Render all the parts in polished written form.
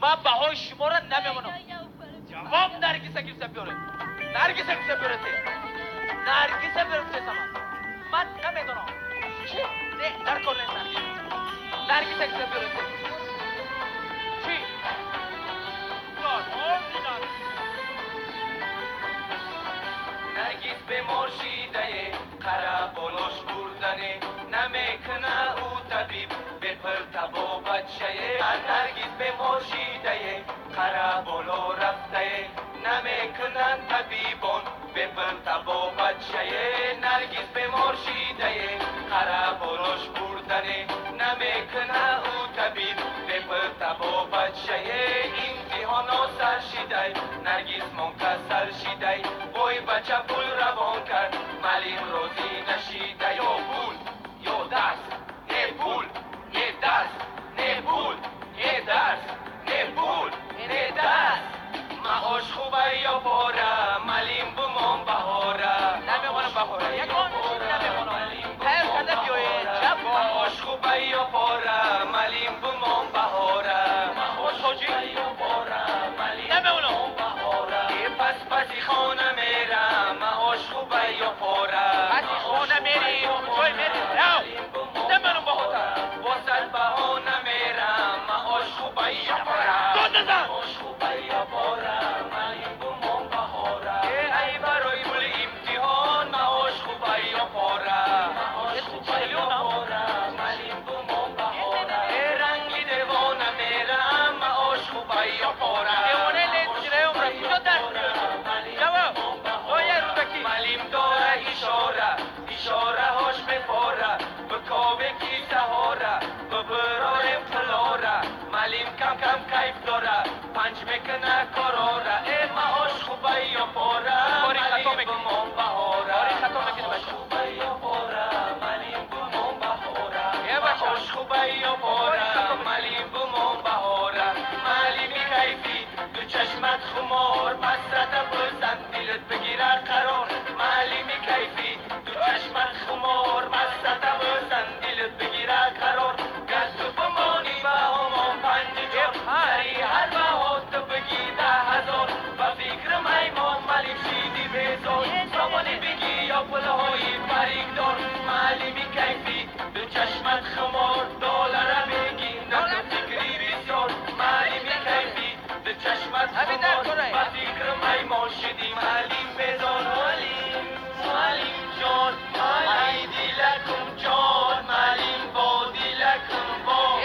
من بهای شما را نمیمونم. جواب نرگیسه کیسه بیاره. نرگیسه کیسه بیاره ته. نرگیسه بیاره ته سامان. من نمیدونم. چی؟ نه در کار نیست نرگیسه کیسه بیاره ته. چی؟ نرگیس به مرشیده قره بلوش بردنه نمیکنه او طبیب به پرتب و بچه نرگیس به مرشیده قره بلو رفته نمیکنن طبیبون به پرتب و بچه نرگیس به مرشیده قره بلوش بردنه نمیکنه او طبیب به پرتب و بچه امتحانو سر شیده نرگیس منکسر شیده وای بچه پول روان کرد معلم روزی نشیده یا پول یا درس نه پول نه درس نه پول نه درس نه پول نه درس معاش خوبه یا پاره معلم بمان بهاره نمیمونم بهاره یکان چیزی نمیمونم خیر کنده بیایه جواب معاش خوبه یا پاره معلم بمان بهاره معاش خوبه یا پاره نمیمونم پسی خانه میرم معاش خوبه یا پاره پسی خانه میری کجای میری رو نمیمونم بهاره واسد بهانه میرم معاش خوبه یا پاره داد نزن معاش خوبه یا پاره معلم بمان بهاره ای برای پول امتحان معاش خوبه یا پاره معاش خوبه یا پاره معلم بمان بهاره رنگی دیوانه میرم معاش خوبه یا پاره دیوانه لیزیره عمره کجا درس جواب باید رو بکی معلم داره اشاره هاش بفاره به کاوه کی سهاره به برارم پلاره معلم کم کم کیف داره پنج میکنه کاراره ای معاش خوبه یا پاره کاری خطا میکنی بمان بهاره کاری خطا میکنی معاش بچه خوبه یا پاره معلم بمان بهاره یه بچه معاش خوبه یا پاره معلم بمان بهاره معلمی کیفی تو چشمت خمار مسرت بزن دلت بگیره قرار معلمی کیفی تو چشمت خمار مسرت بزن دلت بگیره قرار گر تو بمانی به همان پنج جان سری هر بهات تو بگی 10,000 و فکر میمان معلم شیدی بیزار سامانی بگی یا پلهای فریق دار معلمی کیفی تو چشمت خمار دلاره بگی نه تو فکری بسیار معلمی کیفی تو چشمت خمار و فکر میمان شدی معلم بیزار معلم جان ای دلکم جان معلم با دلکم با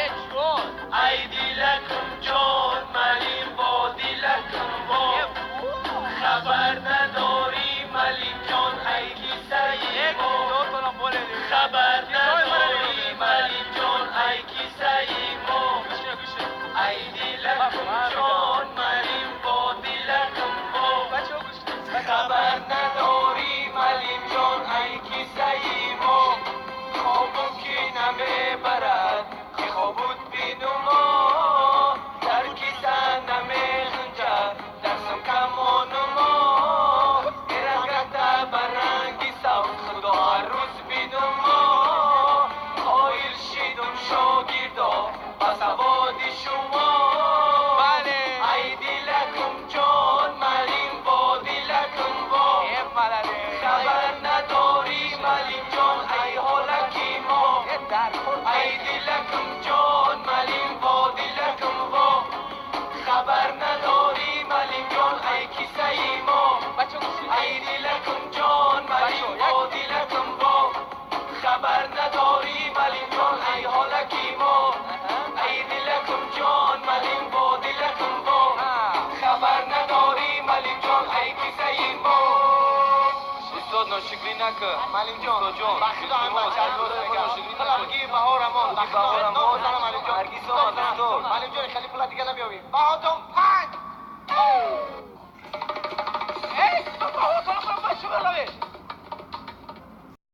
ای دلکم جان معلم با دلکم با خبر نداری معلم جان ای کیسه ما خبر نداری معلم جان ای کیسه ما ای دلکم جان معلم با دلکم با خبر نداری معلم جان ای کیسه ما خوابم که نمیبرد که خوابت بینما در کیسه نمیخنجد درسم کمان ما برگرده برنگی صوت خدا هر روز بینما قایل شیدم شاگردا پس سواد شما ای دلکم جان معلم با دلکم با خبر نداری معلم جان ای حالکی ما ای دلکم جان معلم با دلکم با خبر نداری معلم جان ای کیسه ما ای دلکم جان معلم با دلکم با خبر نداری معلم جان ای حالکی ما ای دلکم جان معلم با دلکم با خبر نداری معلم جان ای کیسه ما استاد ناشکری نکه معلم جان بخشی دارم بچه از دوست بگم حالا بگی بهار اما معلم جان هرگیز آمد معلم جان خیلی پول دیگه نمیابیم بهاتم